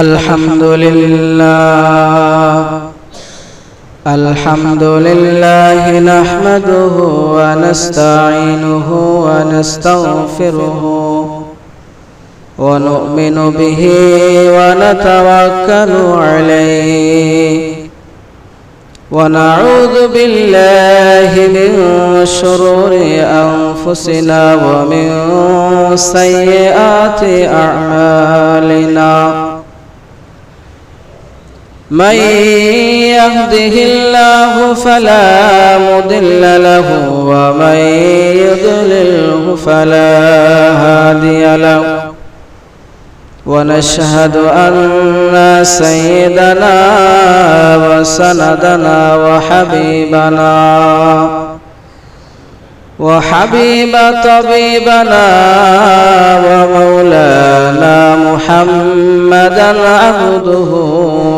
الحمد لله نحمده ونستعينه ونستغفره ونؤمن به ونتوكل عليه ونعوذ بالله من شرور أنفسنا ومن سيئات أعمالنا من يهده الله فلا مضل له ومن يضلله فلا هادي له ونشهد أن سيدنا وسندنا وحبيب طبيبنا ومولانا محمدا عبده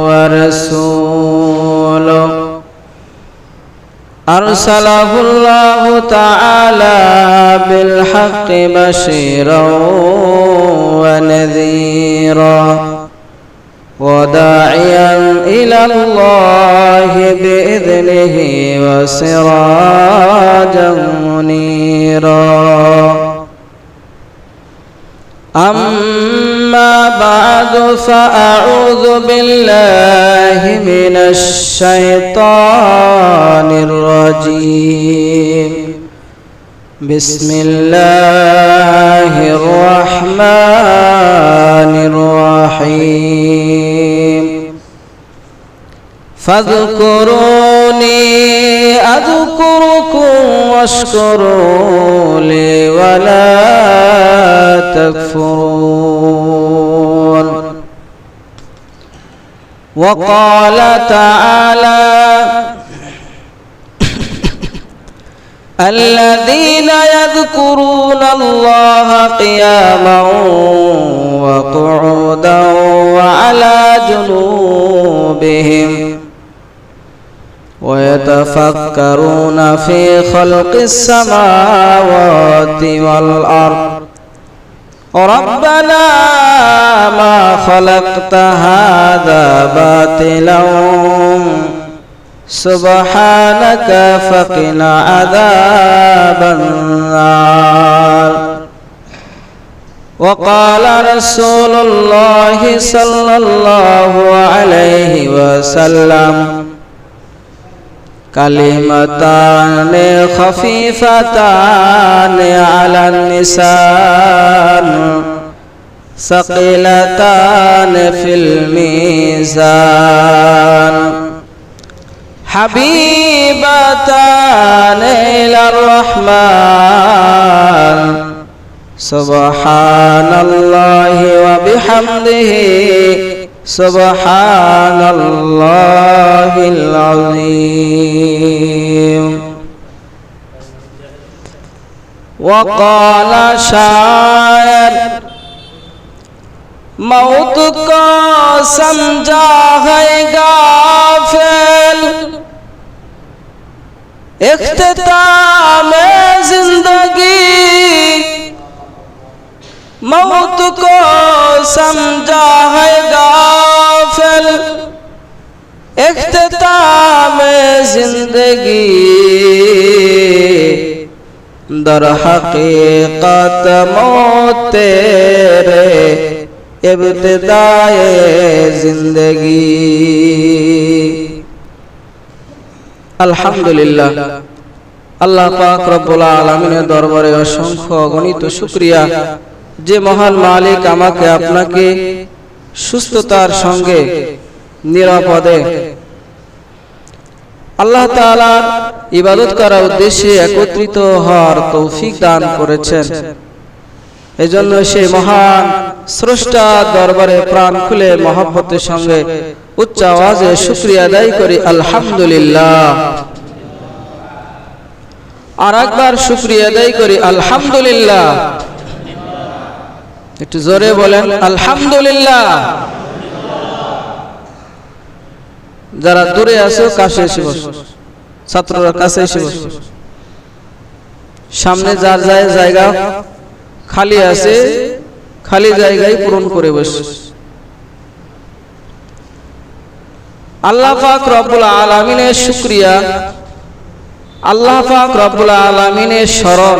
ورسوله أرسله الله تعالى بالحق بشيرا ونذيرا وداعيا إلى الله بإذنه وسراجا منيرا أما بعد فأعوذ بالله من الشيطان الرجيم بسم الله الرحمن الرحيم فاذكروني أذكركم واشكروا لي ولا تكفرون وقال تعالى الذين يذكرون الله قياما وقعودا وعلى جنوبهم ويتفكرون في خلق السماوات والأرض ربنا ما خلقت هذا باطلا سبحانك فقنا عذاب النار وقال رسول الله صلى الله عليه وسلم كلمتان خفيفتان على اللسان ثقيلتان في الميزان حبيبتان إلى الرحمن سبحان الله وبحمده سبحان الله العظيم وقال شاعر मौत को समझा है गाफिल इख्तिताम जिंदगी मौत को समझा है गाफिल इख्तिताम जिंदगी दर हकीकत मौत तेरे इब्तिदाए जिंदगी अल्हम्दुलिल्लाह अल्लाह पाक रब्बुल आलामीনের দরবারে অসংখ্য অগণিত শুকরিয়া যে মহান মালিক আমাকে আপনাকে সুস্থতার সঙ্গে নিরাপদে আল্লাহ তাআলার ইবাদত করার উদ্দেশ্যে একত্রিত হওয়ার তৌফিক দান করেছেন। এজন্য সেই মহান স্রষ্টার দরবারে প্রাণ খুলে মহব্বতের সঙ্গে উচ্চ আওয়াজে শুকরিয়া আদায় করি আলহামদুলিল্লাহ। আর একবার শুকরিয়া আদায় করি আলহামদুলিল্লাহ। একটু জোরে বলেন আলহামদুলিল্লাহ। যারা দূরে আছো কাছে এসে বসো, ছাত্ররা কাছে এসে বসো। সামনে যার জায়গা খালি আছে খালি জায়গায় পূরণ করে বসো। আল্লাহ পাক রব্বুল আলামিনের শুকরিয়া, আল্লাহ পাক রব্বুল আলামিনের স্মরণ,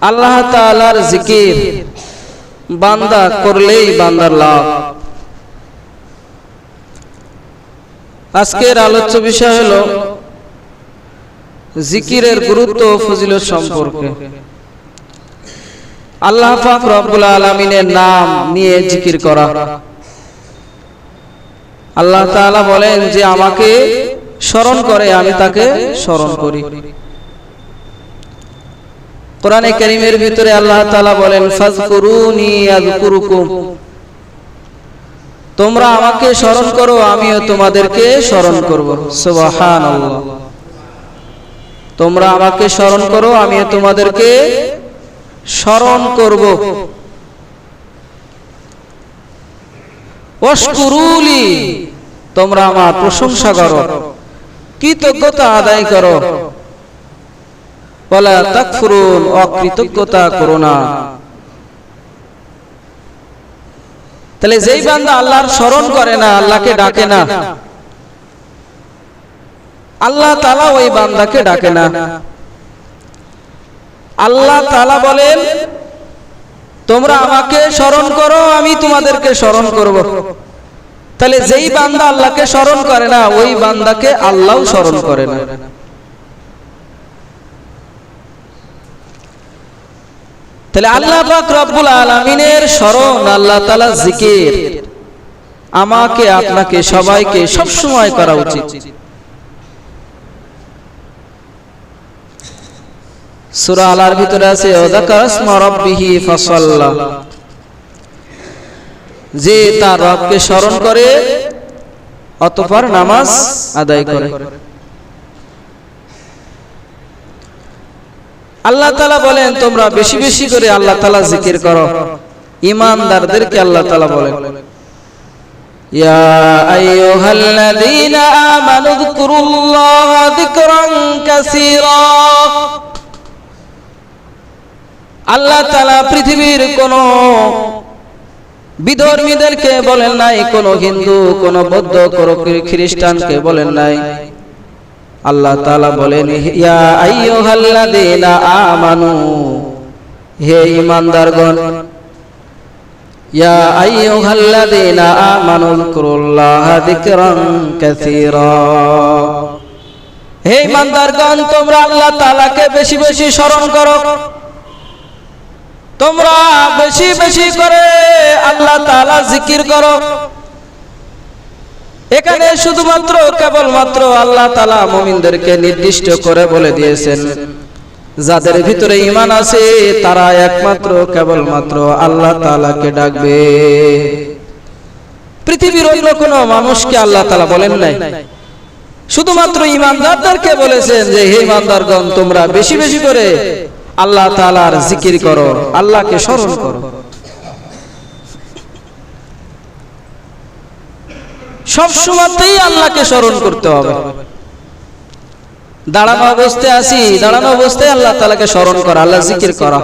আল্লাহ তাআলার জিকির বান্দা করলেই বান্দার লাভ। আজকের আলোচ্য বিষয় হলো জিকিরের গুরুত্ব ও ফজিলত সম্পর্কে। আল্লাহ পাক রব্বুল আলামিনের নাম নিয়ে জিকির করা। আল্লাহ তাআলা বলেন যে আমাকে স্মরণ করে আমি তাকে স্মরণ করি। কোরআনে কারীমের ভিতরে আল্লাহ তাআলা বলেন ফাযকুরুনি আযকুরুকুম, তোমরা আমাকে স্মরণ করো আমিও তোমাদেরকে স্মরণ করব। সুবহানাল্লাহ। তোমরা আমাকে স্মরণ করো আমিও তোমাদেরকে স্মরণ করব। ওয়াশকুরুলি, তোমরা আমার প্রশংসা করো, কৃতজ্ঞতা আদায় করো। ওয়ালা তাকফুরুন, অকৃতজ্ঞতা করো না। তাহলে যেই বান্দা আল্লাহর স্মরণ করে না, আল্লাহকে ডাকে না, আল্লাহ তাআলা ওই বান্দাকে ডাকে না। আল্লাহ তাআলা বলেন তোমরা আমাকে স্মরণ করো আমি তোমাদেরকে স্মরণ করব। তাহলে যেই বান্দা আল্লাহকে স্মরণ করে না ওই বান্দাকে আল্লাহও স্মরণ করে না। তাহলে আল্লাহ পাক রব্বুল আলামিনের স্মরণ, আল্লাহ তাআলার জিকির আমাকে আপনাকে সবাইকে সব সময় করা উচিত। সূরা আলার ভিতরে আছে ওয়াযাকারা ইসমা রাব্বিহি ফাসাল্লা, যে তার রবকে স্মরণ করে অতঃপর নামাজ আদায় করে। আল্লাহ তাআলা বলেন তোমরা বেশি বেশি করে আল্লাহ তাআলা জিকির করো। ঈমানদারদেরকে আল্লাহ তাআলা বলেন ইয়া আইয়ুহাল্লাযীনা আমানু যকুরুল্লাহা যিকরান কাসীরা। আল্লাহ তাআলা পৃথিবীর কোন বিধর্মীদেরকে বলেন নাই, কোন হিন্দু, কোন বৌদ্ধ, কোন খ্রিস্টানকে বলেন নাই। আল্লাহ তাআলা বলেন ইয়া আইয়ুহাল্লাযীনা আমানু, হে ঈমানদারগণ, ইয়া আইয়ুহাল্লাযীনা আমানু যকুরুল্লাহা যিকরান কাসীরা। হে ঈমানদারগণ তোমরা আল্লাহ তাআলাকে বেশি বেশি স্মরণ করো। তোমরা বেশি বেশি করে আল্লাহ তাআলা জিকির করো। এখানে শুধুমাত্র কেবলমাত্র আল্লাহ তাআলা মুমিনদেরকে নির্দিষ্ট করে বলে দিয়েছেন যাদের ভিতরে ঈমান আছে তারা একমাত্র কেবলমাত্র আল্লাহ তাআলাকে ডাকবে। পৃথিবীর অন্য কোনো মানুষকে আল্লাহ তাআলা বলেন নাই, শুধুমাত্র ঈমানদারদেরকে বলেছেন যে হে ঈমানদারগণ তোমরা বেশি বেশি করে আল্লাহ তাআলার জিকির করো, আল্লাহকে স্মরণ করো। সব সময়তেই আল্লাহকে স্মরণ করতে হবে। দাঁড়ানো অবস্থায় আছি, দাঁড়ানো অবস্থায় আল্লাহ তাআলাকে স্মরণ করা, আল্লাহ জিকির করা।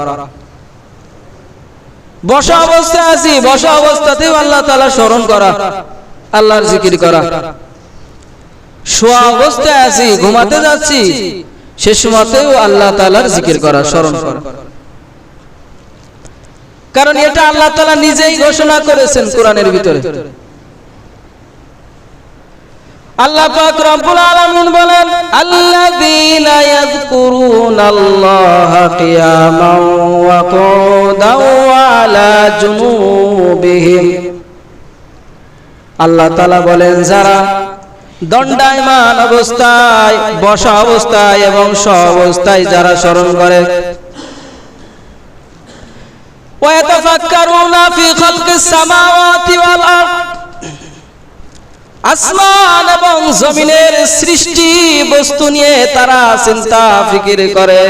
বসা অবস্থায় আছি, বসা অবস্থাতেও আল্লাহ তাআলা স্মরণ করা, আল্লাহর জিকির করা। শোয়া অবস্থায় আছি, ঘুমাতে যাচ্ছি, সে সময়তেও আল্লাহ তাআলার জিকির করা, স্মরণ করা। কারণ এটা আল্লাহ তাআলা নিজেই ঘোষণা করেছেন কোরআনের ভিতরে। আল্লাহ পাক রব্বুল আলামিন বলেন আল্লাযীনা ইয়াযকুরুনাল্লাহা কিয়ামান ওয়া কুউদান ওয়া আলা জুনুবিহিম। আল্লাহ তাআলা বলেন যারা দণ্ডায়মান অবস্থায়, বসা অবস্থায় এবং শোয়া অবস্থায় যারা স্মরণ করে, ওয়া ইয়াতাফাক্কারুনা ফি খালকিস সামাওয়াতি ওয়াল আরদ, আসমান এবং জমিনের সৃষ্টি বস্তু নিয়ে তারা চিন্তা ফিকির করে।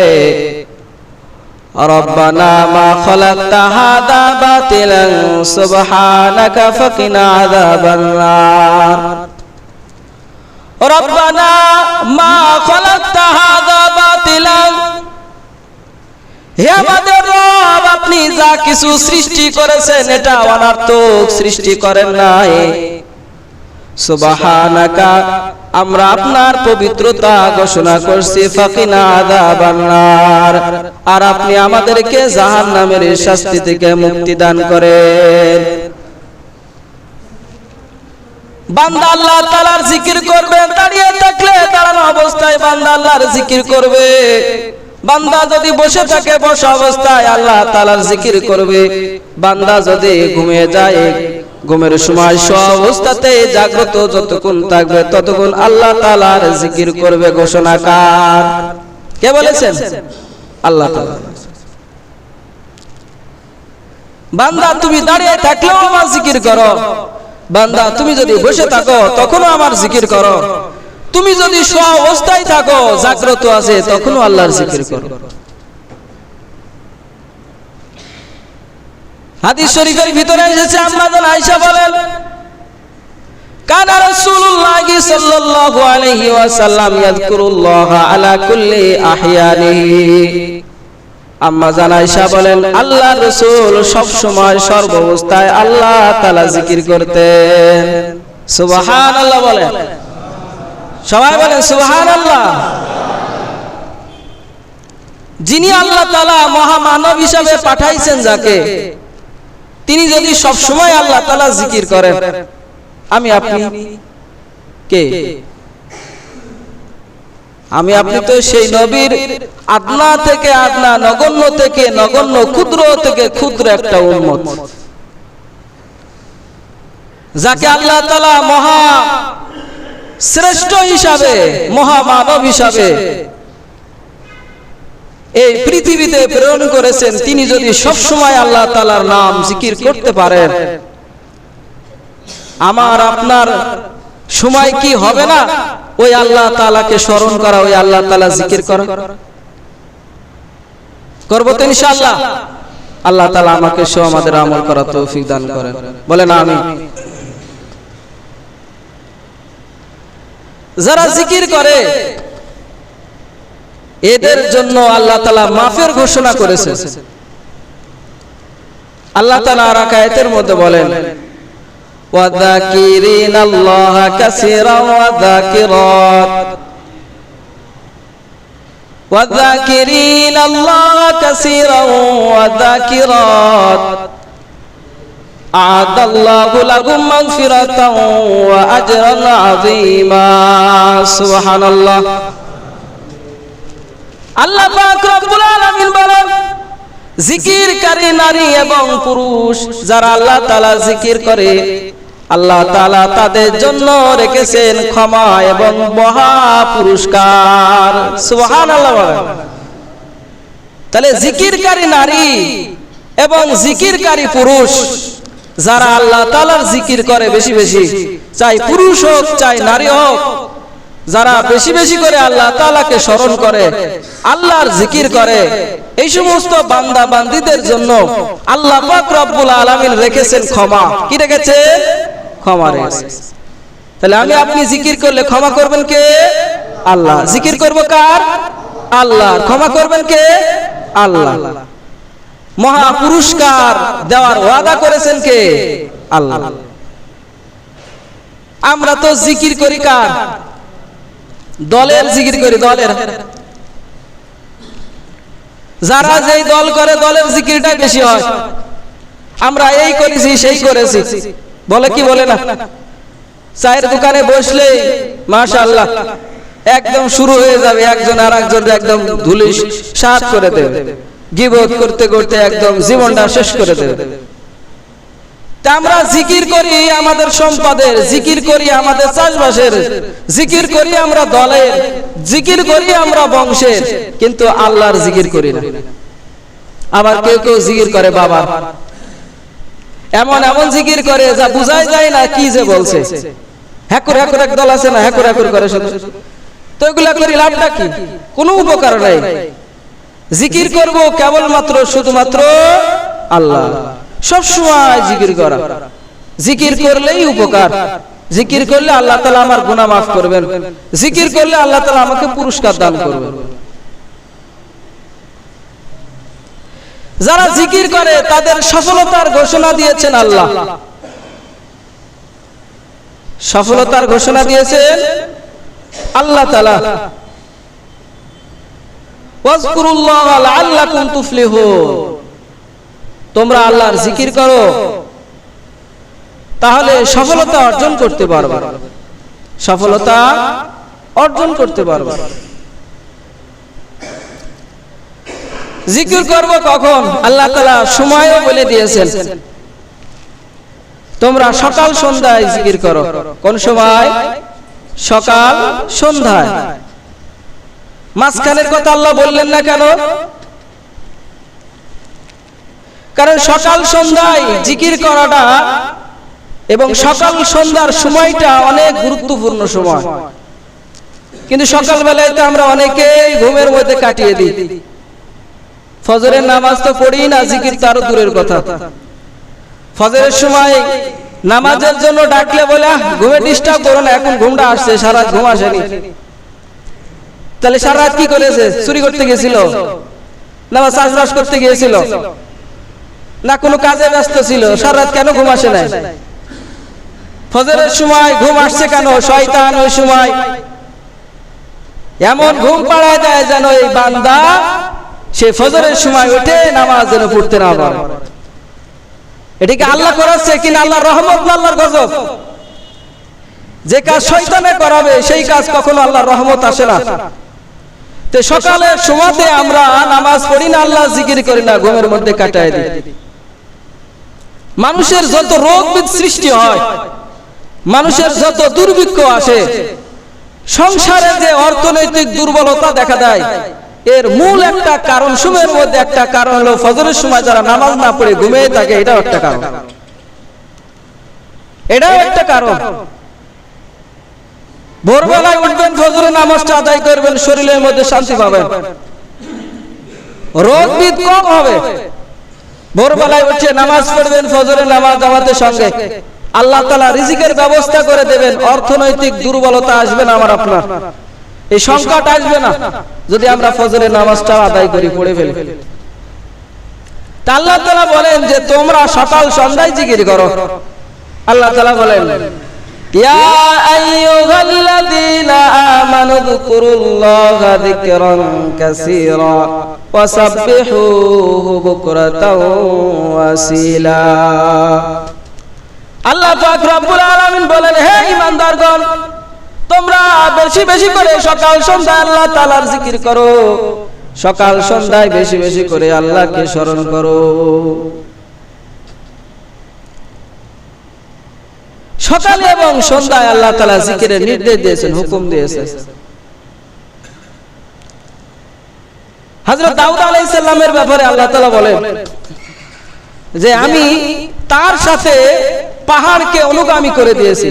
রব্বানা মা খালাকতা হাদা বাতিলান সুবহানাকা ফাকিনা আযাবান নার। রব্বানা মা খালাকতা হাদা বাতিলান, হে আমাদের রব আপনি যা কিছু সৃষ্টি করেছেন এটা অনর্থক সৃষ্টি করেন নাই। সুবহানাকা, আমরা আপনার পবিত্রতা ঘোষণা করছি, ফাকিনা আযাবান নার, আর আপনি আমাদেরকে জাহান্নামের শাস্তি থেকে মুক্তি দান করেন। বান্দা আল্লাহ তাআলার জিকির করবে, দাঁড়িয়ে থাকলে দাঁড়ানো অবস্থায় বান্দা আল্লাহর জিকির করবে। বান্দা যদি বসে থাকে বসা অবস্থায় আল্লাহ তাআলার জিকির করবে। বান্দা যদি ঘুমিয়ে যায় ঘুমের সময় শোয়া অবস্থাতে জাগ্রত যতক্ষণ থাকবে ততক্ষণ আল্লাহ তাআলার জিকির করবে। ঘোষণাকার কে বলেছেন? আল্লাহ তাআলা। বান্দা তুমি দাঁড়িয়ে থাকলেও আমার জিকির করো, বান্দা তুমি যদি বসে থাকো তখনও আমার জিকির করো, তুমি যদি শোয়া অবস্থায় থাকো জাগ্রত আছে তখনও আল্লাহর জিকির করো। হাদিস শরীফের ভিতরে এসেছে, আম্মা জান আয়েশা বলেন, কানা রাসূলুল্লাহ সাল্লাল্লাহু আলাইহি ওয়াসাল্লাম ইয়াযকুরুল্লাহ আলা কুল্লি আহইয়ানিহি। আম্মা জান আয়েশা বলেন, আল্লাহর রাসূল সব সময় সর্ব অবস্থায় আল্লাহ তাআলা জিকির করতেন। সুবহানাল্লাহ বলেন, সবাই বলেন সুবহানাল্লাহ। যিনি আল্লাহ তাআলা মহামানব হিসাবে পাঠাইছেন যাকে, তিনি যদি সব সময় আল্লাহ তাআলা জিকির করেন, আমি আপনি কে? আমি আপনি তো সেই নবীর আদনা থেকে আদনা, নগণ্য থেকে নগণ্য, ক্ষুদ্র থেকে ক্ষুদ্র একটা উম্মত, যাকে আল্লাহ তাআলা মহা শ্রেষ্ঠ হিসাবে, মহামানব হিসাবে এই পৃথিবীতে প্রেরণ করেছেন। তিনি যদি সব সময় আল্লাহ তাআলার নাম জিকির করতে পারেন, আমার আপনার সময় কি হবে না ওই আল্লাহ তাআলাকে স্মরণ করা, ওই আল্লাহ তাআলা জিকির করা? করব তো ইনশাআল্লাহ। আল্লাহ তাআলা আমাকে সহ আমাদের আমল করার তৌফিক দান করেন, বলেন আমিন। যারা জিকির করে এদের জন্য আল্লাহ তাআলা মাফের ঘোষণা করেছেন। আল্লাহ তাআলা আর আয়াতের মধ্যে বলেন, ওয়াযাকিরিনাল্লাহা কাসীরান ওয়াযাকিরাত, ওয়াযাকিরিনাল্লাহা কাসীরান ওয়াযাকিরাত, আ'আদাল্লাহু লাহুম মাগফিরাতান ওয়া আজরান আযীমা। সুবহানাল্লাহ। আল্লাহ পাক রব্বুল আলামিন বলেন, জিকিরকারী নারী এবং পুরুষ যারা আল্লাহ তাআলা জিকির করে, আল্লাহ তাআলা তাদের জন্য রেখেছেন ক্ষমা এবং মহা পুরস্কার। সুবহানাল্লাহ। তাহলে জিকিরকারী নারী এবং জিকিরকারী পুরুষ যারা আল্লাহ তাআলার জিকির করে বেশি বেশি, চাই পুরুষ হোক চাই নারী হোক, যারা বেশি বেশি করে আল্লাহ তাআলাকে স্মরণ করে, আল্লাহর জিকির করে, এই সমস্ত বান্দা বান্দীদের জন্য আল্লাহ পাক রব্বুল আলামিন রেখেছেন ক্ষমা। কি রেখেছেন? ক্ষমা রেখেছেন। তাহলে আমি আপনি জিকির করলে ক্ষমা করবেন কে? আল্লাহ। জিকির করব কার? আল্লাহ। ক্ষমা করবেন কে? আল্লাহ। মহা পুরস্কার দেওয়ার ওয়াদা করেছেন কে? আল্লাহ। আমরা তো জিকির করি কার? দলের জিকির করি, দলের। যারা যেই দল করে দলের জিকিরটা বেশি হয়। আমরা এই করেছি সেই করেছি বলে, কি বলে না? চায়ের দোকানে বসলে মাশাআল্লাহ একদম শুরু হয়ে যাবে, একজন আর একজন একদম ধুলিস সাত করে দেবে, গীবত করতে করতে একদম জীবনটা শেষ করে দেবে। তা আমরা জিকির করি আমাদের সম্পদের, জিকির করি আমাদের চাষবাসের, জিকির করি আমরা দলের, জিকির করি আমরা বংশের, কিন্তু আল্লাহর জিকির করি না। আবার কেউ কেউ জিকির করে বাবার, এমন এমন জিকির করে যা বুঝাই যায় না কি যে বলছে। হ্যাকুর হ্যাকুর এক দল আছে না, হ্যাকুর হ্যাকুর করে শুধু। তো এগুলা করি লাভটা কি? কোনো উপকার নাই। জিকির করব কেবলমাত্র শুধুমাত্র আল্লাহ। সবসময় জিকির করা, জিকির করলেই উপকার। জিকির করলে আল্লাহ তাআলা আমার গুনাহ মাফ করবেন, জিকির করলে আল্লাহ তাআলা আমাকে পুরস্কার দান করবেন। যারা জিকির করে তাদের সফলতার ঘোষণা দিয়েছেন আল্লাহ। সফলতার ঘোষণা দিয়েছেন আল্লাহ তাআলা। ওয়াজকুরুল্লাহ লাআল্লাকুম তুফলিহুন, তোমরা আল্লাহর জিকির করো তাহলে সফলতা অর্জন করতে পারবে, সফলতা অর্জন করতে পারবে। জিকির করব কখন? আল্লাহ তাআলা সময়ও বলে দিয়েছেন, তোমরা সকাল সন্ধ্যায় জিকির করো। কোন সময়? সকাল সন্ধ্যায়। মাঝখানের কথা আল্লাহ বললেন না কেন? কারণ সকাল সন্ধ্যায় জিকির করাটা এবং সকাল সন্ধ্যার সময়টা অনেক গুরুত্বপূর্ণ সময়। কিন্তু সকাল বেলায় তো আমরা অনেকেই ঘুমের মধ্যে কাটিয়ে দিই। ফজরের নামাজ তো পড়ি না, জিকির তারও দূরের কথা। ফজরের সময় নামাজের জন্য ডাকলে বলে ঘুমে ডিস্টার্ব করো না, এখন ঘুমটা আসছে, সারা রাত ঘুম আসেনি। তাহলে সারা রাত কি করেছে? চুরি করতে গেছিল, নামাজ চাষবাস করতে গিয়েছিল, না কোনো কাজে ব্যস্ত ছিল, সারা রাত কেন ঘুম আসে নাই? ফজরের সময় ঘুম আসছে কেন? শয়তান ওই সময় এমন ঘুম পাড়ায় দেয় যেন এই বান্দা সে ফজরের সময় উঠে নামাজ যেন পড়তে না পারে। এটাকে আল্লাহ করাচ্ছে কিনা আল্লাহর রহমত না আল্লাহর গজব? যে কাজ শয়তানে করাবে সেই কাজ কখনো আল্লাহর রহমত আসে না। তো সকালের সময়তে আমরা নামাজ পড়ি না, আল্লাহ জিকির করি না, ঘুমের মধ্যে কাটায় দিই। মানুষের যত রোগ সৃষ্টি হয়, মানুষের যত দুর্ভিক্ষ আসে, সংসারে যে অর্থনৈতিক দুর্বলতা দেখা দেয়, এর মূল একটা কারণ, সময়ের মধ্যে একটা কারণ হলো ফজরের সময় যারা নামাজ না পড়ে ঘুমিয়ে থাকে, এটাও একটা কারণ, এটাও একটা কারণ। ভোরবেলায় উঠবেন, ফজরের নামাজটা আদায় করবেন, শরীরের মধ্যে শান্তি পাবেন, রোগ বিদ কম হবে। ভোরবেলায় উঠে নামাজ পড়বেন, ফজরের নামাজ জামাতের সঙ্গে, আল্লাহ তাআলা রিজিকের ব্যবস্থা করে দেবেন। অর্থনৈতিক দুর্বলতা আসবে না আমার আপনার, এই সংকট আসবে না যদি আমরা ফজরের নামাজটা আদায় করি, পড়ে ফেলি। তা আল্লাহ তাআলা বলেন যে তোমরা সকাল সন্ধ্যায় জিকির করো। আল্লাহ তাআলা বলেন ইয়া আইয়ুহাল্লাযীনা আমানু যকুরুল্লাহা যিকরান কাসীরা ওয়া সাব্বিহুহু বুকরাতাও ওয়া আসীলা। আল্লাহ পাক রব্বুল আলামিন বলেন, হে ঈমানদারগণ, তোমরা বেশি বেশি করে সকাল সন্ধ্যায় আল্লাহ তাআলার জিকির করো, সকাল সন্ধ্যায় বেশি বেশি করে আল্লাহকে স্মরণ করো। সকালে এবং সন্ধ্যায় আল্লাহ তাআলা জিকিরের নির্দেশ দিয়েছেন, হুকুম দিয়েছেন। হযরত দাউদ আলাইহিস সালামের ব্যাপারে আল্লাহ তাআলা বলেন যে আমি তার সাথে পাহাড়কে অনুগামী করে দিয়েছি।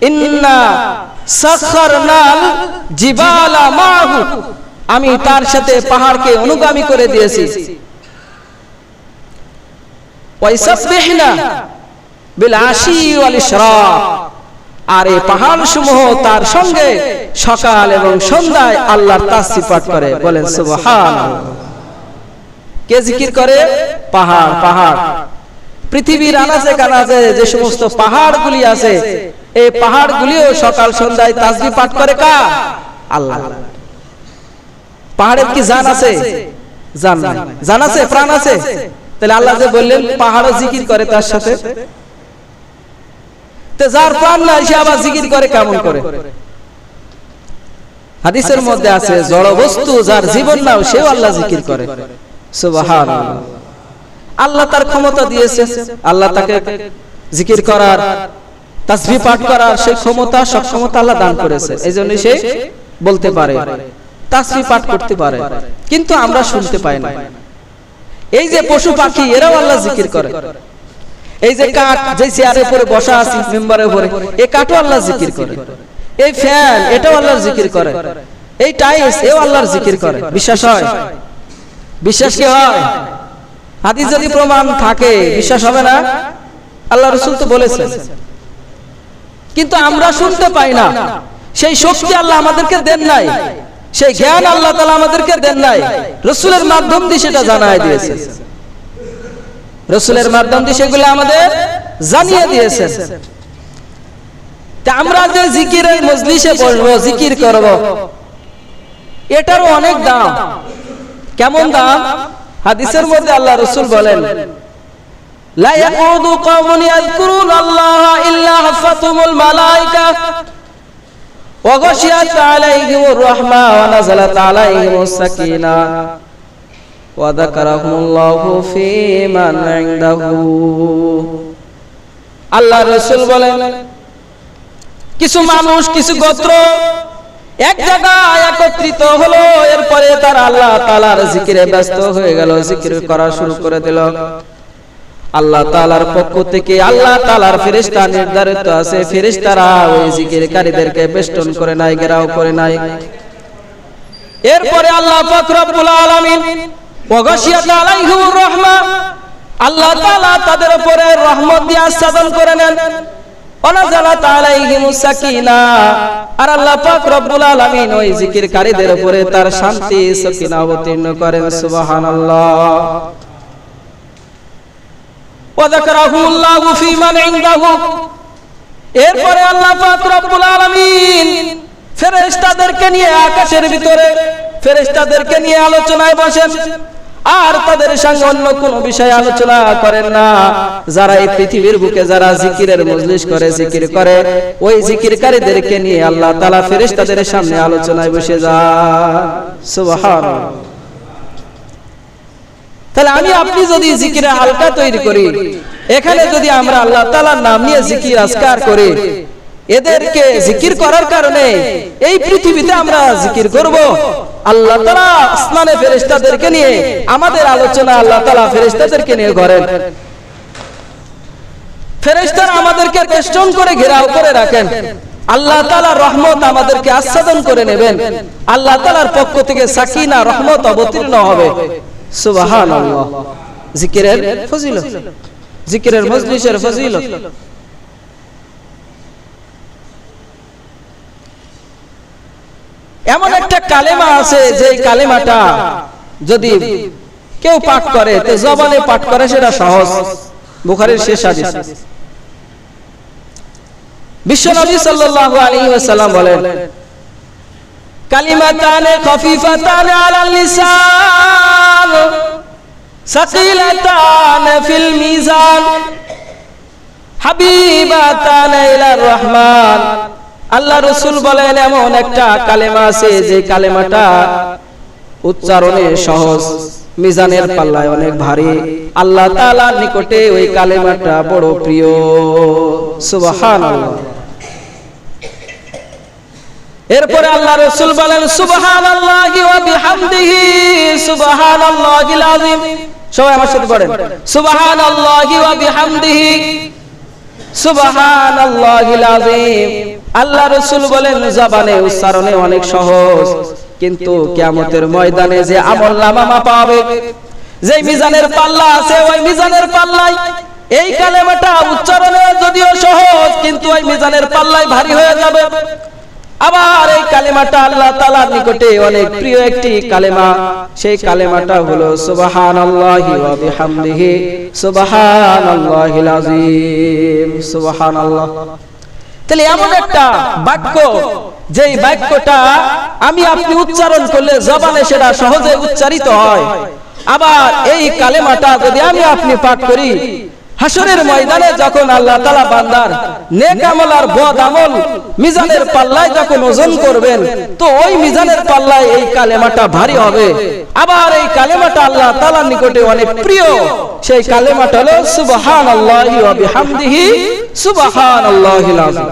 ইন্না সাখখারনাল জিবালা মাহু, আমি তার সাথে পাহাড়কে অনুগামী করে দিয়েছি। ওয়াইসাববিহনা বিল আশি ওয়াল ইশরাক, আর এই পাহাড় সমূহ তার সঙ্গে সকাল এবং সন্ধ্যায় আল্লাহর তাসবিহ পাঠ করে। বলেন সুবহানাল্লাহ। কে জিকির করে? পাহাড়। পাহাড় পৃথিবীর আনাচে কানাচে যে সমস্ত পাহাড়গুলি আছে, এই পাহাড়গুলিও সকাল সন্ধ্যায় তাসবিহ পাঠ করে কার? আল্লাহ। পাহাড়ের কি জান আছে? জান নাই। জান আছে? প্রাণ আছে? তাহলে আল্লাহ যে বললেন পাহাড়ও জিকির করে তার সাথে, তো যার প্রাণ নাই সে আবার জিকির করে কেমন করে? হাদিসের মধ্যে আছে জড় বস্তু যার জীবন নাও সেও আল্লাহ জিকির করে। সুবহানাল্লাহ। আল্লাহ তার ক্ষমতা দিয়েছে, আল্লাহ তাকে জিকির করার, তাসবিহ পাঠ করার সেই ক্ষমতা, সক্ষমতা আল্লাহ দান করেছে। এইজন্য সে বলতে পারে, তাসবিহ পাঠ করতে পারে, কিন্তু আমরা শুনতে পাই না। এই যে পশু পাখি, এরাও আল্লাহ জিকির করে। এই যে কাঠ, যে চেয়ারের উপরে বসা আছি মেম্বারের উপরে, এই কাঠও আল্লাহ জিকির করে। এই ফ্যান, এটাও আল্লাহর জিকির করে। এই টাইলস, এও আল্লাহর জিকির করে। বিশ্বাস হয়? বিশ্বাস কি হয়? হাদিস যদি প্রমাণ থাকে বিশ্বাস হবে না? আল্লাহ রাসূল তো বলেছেন, কিন্তু আমরা শুনতে পাই না। সেই শক্তি আল্লাহ আমাদেরকে দেন নাই, সেই জ্ঞান আল্লাহ তাআলা আমাদেরকে দেন নাই। রাসূলের মাধ্যম দিয়ে সেটা জানায় দিয়েছেন, রাসূলের মাধ্যম দিয়ে সেগুলো আমাদের জানিয়ে দিয়েছেন। তা আমরা যে জিকিরের মজলিসে বসবো, জিকির করব, এটারও অনেক দাম। কেমন দাম? হাদিসের মধ্যে আল্লাহ রাসূল বলেন, লা ইয়াকুদু কওমুন ইয়াযকুরুনাল্লাহা ইল্লা হাফাতুহুমুল মালায়েকা ওয়া গাশিয়াত আলাইহিমুর রাহমা ওয়া নাযালাত আলাইহিমুস সাকিনাহ ওয়া যাকারাহুমুল্লাহু ফী মান ইনদাহু। আল্লাহ রাসূল বলেন, কিছু মানুষ, কিছু গোত্র এক জায়গায় একত্রিত হলো, এরপরে তারা আল্লাহ তাআলার জিকিরে ব্যস্ত হয়ে গেল, জিকির করা শুরু করে দিল। আল্লাহ তাআলার পক্ষ থেকে আল্লাহ তাআলার ফেরেশতা নির্ধারিত আছে, ফেরেশতারা ওই জিকিরকারীদেরকে বেষ্টন করে নাই, ঘেরাও করে নাই। এরপরে আল্লাহ পাক রব্বুল আলামিন ওয়া গাশিয়াত আলাইহিমুর রাহমা, আল্লাহ তাআলা তাদের উপরে রহমত দিয়ে আচ্ছাদন করে নেন। ওয়া নাযালাত আলাইহিমুস সাকিনাহ, আর আল্লাহ পাক রব্বুল আলামিন ওই জিকিরকারীদের উপরে তার শান্তি সাকিনা অবতীর্ণ করেন। সুবহানাল্লাহ। ওয়া যাকারাহুমুল্লাহু ফী মান ইনদাহু, এরপরে আল্লাহ পাক রব্বুল আলামিন ফেরেশতাদেরকে নিয়ে আকাশের ভিতরে ফেরেশতাদেরকে নিয়ে আলোচনায় বসেন, আর তাদের সঙ্গে অন্য কোন বিষয়ে আলোচনা করেন না। যারা এই পৃথিবীর বুকে যারা জিকিরের মজলিস করে, জিকির করে, ওই জিকিরকারীদেরকে নিয়ে আল্লাহ তাআলা ফেরেশতাদের সামনে আলোচনায় বসে যায়। সুবহানাল্লাহ। তাহলে আমি আপনি যদি জিকিরে হালকা তৈরি করি, এখানে যদি আমরা আল্লাহ তাআলার নাম নিয়ে জিকির আজকার করি, এদেরকে জিকির করার কারণে এই পৃথিবীতে আমরা জিকির করব। আল্লাহ তাআলা আসমানে ফেরেশতাদেরকে নিয়ে আমাদের আলোচনা আল্লাহ তাআলা ফেরেশতাদেরকে নিয়ে করেন। ফেরেশতারা আমাদেরকে বেষ্টন করে ঘেরাও করে রাখেন। আল্লাহ তাআলার রহমত আমাদেরকে আচ্ছাদন করে নেবেন। আল্লাহ তাআলার পক্ষ থেকে সাকিনা রহমত অবতীর্ণ হবে। সুবহানাল্লাহ। জিকিরের ফজিলত, জিকিরের মজলিসের ফজিলত। এমন একটা কালেমা আছে যে কালেমাটা যদি কেউ পাঠ করে, তো জবানে পাঠ করে সেটা সহজ। বুখারীর শেষ হাদিস। বিশ্বনবী সাল্লাল্লাহু আলাইহি ওয়াসাল্লাম বলেন, কালিমাতানে খাফিফাতানে আলাল লিসান সাকিলাতানে ফিল মিজান হাবিবাতানে ইলার রহমান। আল্লাহ রাসূল বলেন, এমন একটা কালেমা আছে যে কালেমাটা উচ্চারণে সহজ, মিজানের পাল্লায় অনেক ভারী। আল্লাহ তাআলার নিকটে ওই কালেমাটা বড় প্রিয়। সুবহানাল্লাহ। এরপরে আল্লাহ রাসূল বলেন, সুবহানাল্লাহি ওয়া বিহামদিহি সুবহানাল্লাহিল আযীম। সবাই আমার সাথে পড়েন, সুবহানাল্লাহি ওয়া বিহামদিহি সুবহানাল্লাহিল আযীম। আল্লাহ রাসূল বলেন, জবানে উচ্চারণে অনেক সহজ, কিন্তু কিয়ামতের ময়দানে যে আমলনামা মাপা হবে, যে মিজানের পাল্লা আছে, ওই মিজানের পাল্লায় এই কালেমাটা উচ্চারণে যদিও সহজ, কিন্তু ওই মিজানের পাল্লায় ভারী হয়ে যাবে। আবার এই কালেমাটা আল্লাহ তাআলার নিকটে অনেক প্রিয় একটি কালেমা, সেই কালেমাটা হলো সুবহানাল্লাহি ওয়া বিহামদিহি সুবহানাল্লাহিল আযীম। সুবহানাল্লাহ। তাহলে এমন একটা বাক্য, যেই বাক্যটা আমি আপনি উচ্চারণ করলে জবানে সেটা সহজে উচ্চারিত হয়। আবার এই কালেমাটা যদি আমি আপনি পাঠ করি, হাসরের ময়দানে যখন আল্লাহ তাআলা বান্দার নেক আমল আর বদ আমল মিজানের পাল্লায় যখন ওজন করবেন, তো ওই মিজানের পাল্লায় এই কালেমাটা ভারী হবে। আবার এই কালেমাটা আল্লাহ তাআলার নিকটে অনেক প্রিয়, সেই কালেমাটা হলো সুবহানাল্লাহি ওয়া বিহামদিহি সুবহানাল্লাহিল আযীম।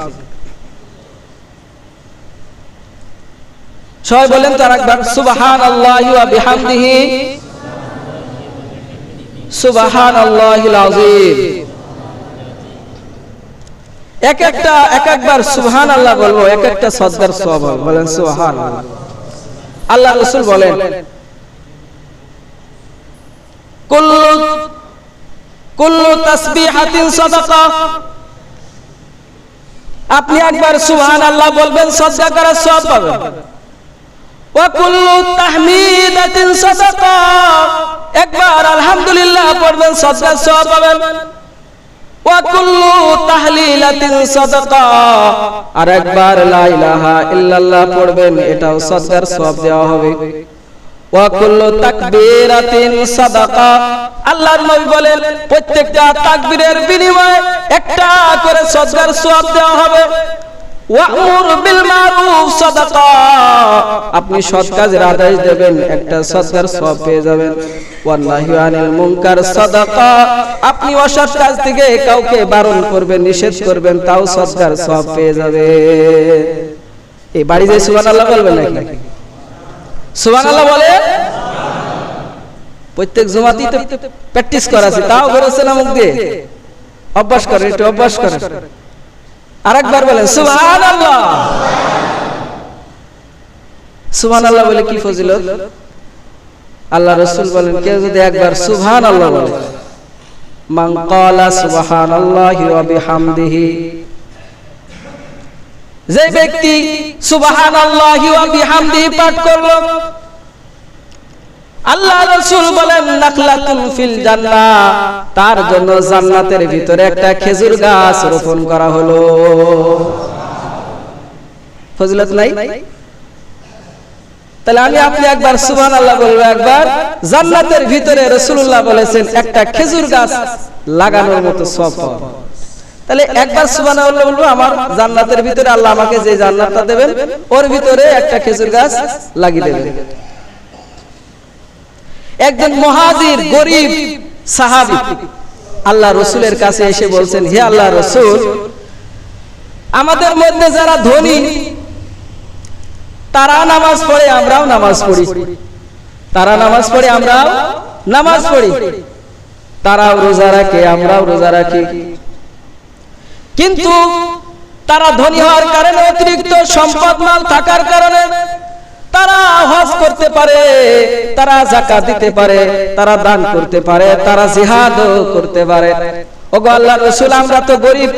সবাই বলেন তো আরেকবার, সুবহানাল্লাহি ওয়া বিহামদিহি সুবহানাল্লাহিল আযীম। একবার সুবহানাল্লাহ বলবো, এক একটা সাজদার সওয়াব হবে। বলেন সুবহানাল্লাহ। আল্লাহ রাসূল বলেন, কুল্লু তাসবিহাতিন সাদাকা। আপনি একবার সুবহানাল্লাহ বলবেন, সাজদা করার সওয়াব পাবেন। ওয়া কুল্লু তাহমিদাতিন সাদাকা। একবার আলহামদুলিল্লাহ পড়বেন, সাজদার সওয়াব পাবেন। ওয়া কুল্লু তাহলিলাতিন সাদাকা, আর একবার লা ইলাহা ইল্লাল্লাহ পড়বেন, এটাও সাদকার সওয়াব দেওয়া হবে। ওয়া কুল্লু তাকবীরাতিন সাদাকা, আল্লাহর নবী বলেন প্রত্যেকটা তাকবীরের বিনিময়ে একটা করে সাদকার সওয়াব দেওয়া হবে। ওয়া'মুর বিল মারুফ সাদাকা, আপনি সৎ কাজের আদেশ দেবেন, একটা সাদকার সওয়াব পেয়ে যাবেন। ওয়ান নাহয়ু আনিল মুনকার সাদাকা, আপনি অসৎ কাজ থেকে কাউকে বারণ করবেন, নিষেধ করবেন, তাও সাদকার সওয়াব পেয়ে যাবে। এই বাড়ি যে সুবহানাল্লাহ বলবেন নাকি? সুবহানাল্লাহ বলে প্রত্যেক জুমাতেই তো প্র্যাকটিস করা আছে, তাও বলেছেন না মুখ দিয়ে, অভ্যাস করেন, একটু অভ্যাস করেন। আরেকবার বলেন সুবহানাল্লাহ। সুবহানাল্লাহ বলে কি ফজিলত? আল্লাহ রাসূল বলেন কেউ যদি একবার সুবহানাল্লাহ বলে, মান ক্বালা সুবহানাল্লাহি ওয়া বিহামদিহি, যে ব্যক্তি সুবহানাল্লাহি ওয়া বিহামদিহি পাঠ করলো, আল্লাহ রাসূল বলেন নাখলাতুন ফিল জান্নাহ, তার জন্য জান্নাতের ভিতরে একটা খেজুর গাছ রোপণ করা হলো। ফজিলত নাই? তাহলে আমি আপনি একবার সুবহানাল্লাহ বলবো, একবার জান্নাতের ভিতরে রাসূলুল্লাহ বলেছেন একটা খেজুর গাছ লাগানোর মতো সওয়াব পাবো। তাহলে একবার সুবহানাল্লাহ বলবো, আমার জান্নাতের ভিতরে আল্লাহ আমাকে যে জান্নাতটা দেবেন ওর ভিতরে একটা খেজুর গাছ লাগিয়ে দেবেন। একজন মুহাজির গরীব সাহাবী আল্লাহ রাসূলের কাছে এসে বলছেন, হে আল্লাহ রাসূল, আমাদের মধ্যে যারা ধনী তারা নামাজ পড়ে, আমরাও নামাজ পড়ি, তারা নামাজ পড়ে, আমরাও নামাজ পড়ি, তারাও রোজা রাখে, আমরাও রোজা রাখি, কিন্তু তারা ধনী হওয়ার কারণে, অতিরিক্ত সম্পদ মাল থাকার কারণে তারা হজ করতে পারে, তারা যাকাত দিতে পারে, তারা দান করতে পারে, তারা জিহাদও করতে পারে। ওগো আল্লাহর রাসূল, আমরা তো গরীব,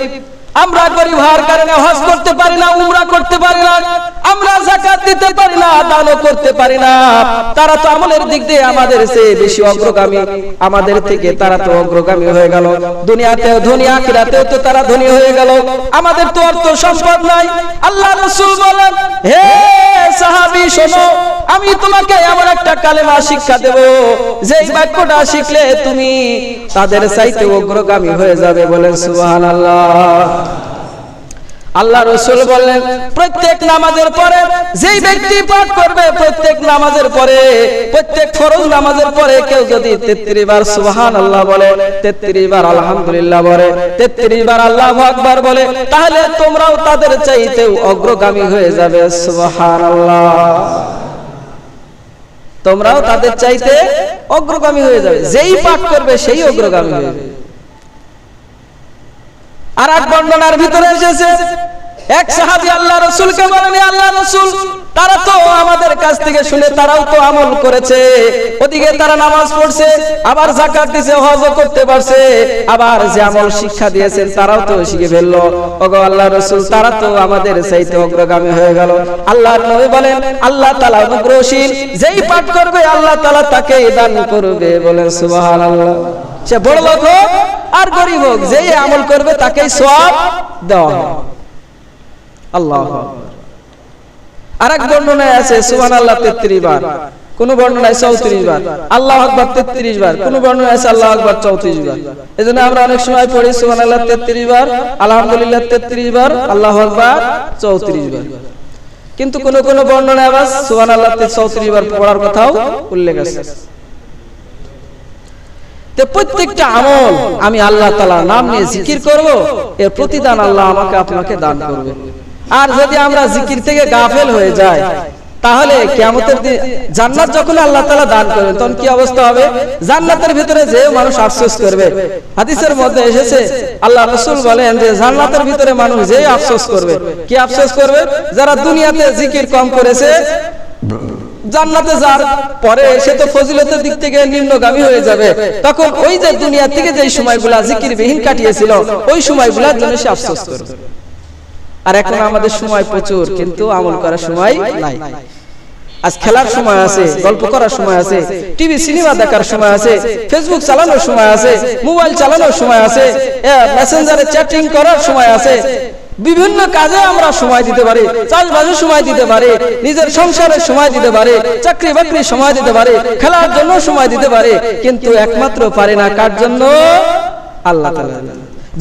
আমরা গরীব হওয়ার কারণে হজ করতে পারি না, উমরা করতে পারি না, আমরা যাকাত দিতে পারি না, দানও করতে পারি না। তারা তো আমলের দিক দিয়ে আমাদের চেয়ে বেশি অগ্রগামী, আমাদের থেকে তারা তো অগ্রগামী হয়ে গেল, দুনিয়াতেও ধনী, আখিরাতেও তো তারা ধনী হয়ে গেল, আমাদের তো অর্থ সম্পদ নাই। আল্লাহ রাসূল বলেন, হে সাহাবী শোনো, আমি তোমাকে এমন একটা কালেমা শিক্ষা দেব, যে বাক্যটা শিখলে তুমি তাদের চাইতে অগ্রগামী হয়ে যাবে। বলেন সুবহানাল্লাহ। আল্লাহ রাসূল বললেন, প্রত্যেক নামাজের পরে যেই ব্যক্তি পাঠ করবে, প্রত্যেক নামাজের পরে, প্রত্যেক ফরজ নামাজের পরে কেউ যদি 33 বার সুবহানাল্লাহ বলে, 33 বার আলহামদুলিল্লাহ বলে, 33 বার আল্লাহু আকবার বলে, তাহলে তোমরাও তাদের চাইতে অগ্রগামী হয়ে যাবে। সুবহানাল্লাহ। তোমরাও তাদের চাইতে অগ্রগামী হয়ে যাবে, যেই পাঠ করবে সেই অগ্রগামী হয়ে যাবে। আর এক বর্ণনার ভিতরে এসেছে, এক সাহাবী আল্লাহ রাসূলকে বলেন, আল্লাহ রাসূল, তারা তো আমাদের কাছ থেকে শুনে তারাও তো আমল করেছে, ওদিকে তারা নামাজ পড়ছে, আবার যাকাত দিয়েছে, হজও করতে পারছে, আবার যে আমল শিক্ষা দিয়েছেন তারাও তো শিখে ফেললো। ওগো আল্লাহ রাসূল, তারা তো আমাদের চাইতে অগ্রগামী হয়ে গেল। আল্লাহর নবী বলেন, আল্লাহ তাআলা অনুগ্রহশীল, যেই পাঠ করবে আল্লাহ তাআলা তাকেই দান করবে। বলেন সুবহানাল্লাহ। সে বড় লোক হোক আর গরীব হোক, যেই আমল করবে তাকেই সওয়াব দেওয়া হবে। আল্লাহু আকবার। আরেক বর্ণনায় আছে সুবহানাল্লাহ 33 বার, কোন বর্ণনায় 34 বার, আল্লাহু আকবার 33 বার, কোন বর্ণনায় আছে আল্লাহু আকবার 34 বার। এজন্য আমরা অনেক সময় পড়ি সুবহানাল্লাহ 33 বার, আলহামদুলিল্লাহ 33 বার, আল্লাহু আকবার 34 বার। কিন্তু কোন কোন বর্ণনায় আবার সুবহানাল্লাহ 34 বার পড়ার কথাও উল্লেখ আছে। তো প্রত্যেকটা আমল আমি আল্লাহ তাআলার নাম নিয়ে জিকির করব, এর প্রতিদান আল্লাহ আমাকে আপনাকে দান করবে। আর যদি আমরা জিকির থেকে গাফেল হয়ে যাই, তাহলে কিয়ামতের দিন জান্নাত যখন আল্লাহ তাআলা দান করবেন, তখন কি অবস্থা হবে? জান্নাতের ভিতরে যে মানুষ আফসোস করবে, হাদিসের মধ্যে এসেছে আল্লাহ রাসূল বলেন যে জান্নাতের ভিতরে মানুষ যে আফসোস করবে, কি আফসোস করবে? যারা দুনিয়াতে জিকির কম করেছে, জান্নাতে যার পরে সে তো ফজিলতের দিক থেকে নিম্নগামী হয়ে যাবে, তখন ওই যে দুনিয়া থেকে যে সময়গুলা জিকির বিহীন কাটিয়েছিল, ওই সময়গুলোর জন্য সে আফসোস করবে। আর এখন আমাদের সময় প্রচুর, কিন্তু আমল করার সময় নাই। আজ খেলার সময় আছে, গল্প করার সময় আছে, টিভি সিনেমা দেখার সময় আছে, ফেসবুক চালানোর সময় আছে, মোবাইল চালানোর সময় আছে, মেসেঞ্জারে চ্যাটিং করার সময় আছে। বিভিন্ন কাজে আমরা সময় দিতে পারি, চাষবাসে সময় দিতে পারি, নিজের সংসারের সময় দিতে পারি, চাকরি বাকরির সময় দিতে পারি, খেলার জন্য সময় দিতে পারি, কিন্তু একমাত্র পারি না কার জন্য? আল্লাহ তাআলা,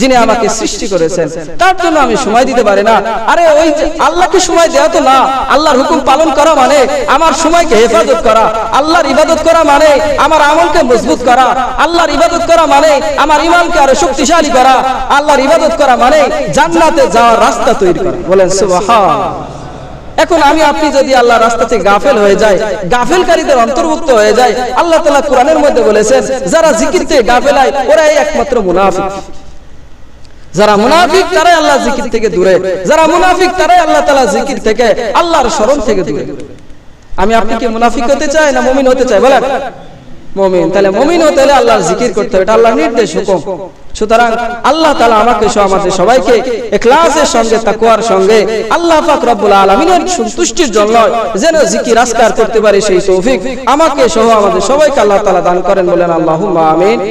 যিনি আমাকে সৃষ্টি করেছেন, তার জন্য আমি সময় দিতে পারি না। আরে ওই আল্লাহকে সময় দেওয়া তো না, আল্লাহর হুকুম পালন করা মানে আমার সময়কে হেফাজত করা, আল্লাহর ইবাদত করা মানে আমার আমলকে মজবুত করা, আল্লাহর ইবাদত করা মানে আমার ঈমানকে আরো শক্তিশালী করা, আল্লাহর ইবাদত করা মানে জান্নাতে যাওয়ার রাস্তা তৈরি করা। বলেন সুবহানাল্লাহ। এখন আমি আপনি যদি আল্লাহর রাস্তা থেকে গাফেল হয়ে যায়, গাফেলকারীদের অন্তর্ভুক্ত হয়ে যায়, আল্লাহ তাআলা কোরআনের মধ্যে বলেছেন যারা জিকির থেকে গাফেল হয় ওরাই একমাত্র মুনাফিক। যারা মুনাফিক তারাই আল্লাহ জিকির থেকে দূরে, যারা মুনাফিক তারাই আল্লাহ তাআলা জিকির থেকে, আল্লাহর স্মরণ থেকে দূরে। আমি আপনি কি মুনাফিক হতে চাই না মুমিন হতে চাই? বলেন মুমিন। তাহলে মুমিন হতে হলে আল্লাহর জিকির করতে হবে, এটা আল্লাহর নির্দেশ, হুকুম। সুতরাং আল্লাহ তাআলা আমাকে সহ আমাদের সবাইকে ইখলাসের সঙ্গে তাকওয়ার সঙ্গে আল্লাহ পাক রব্বুল আলামিনের সন্তুষ্টির জন্য যেন জিকির আজকার করতে পারি সেই তৌফিক আমাকে সহ আমাদের সবাইকে আল্লাহ তাআলা দান করেন। বলেন আল্লাহুম্মা আমিন।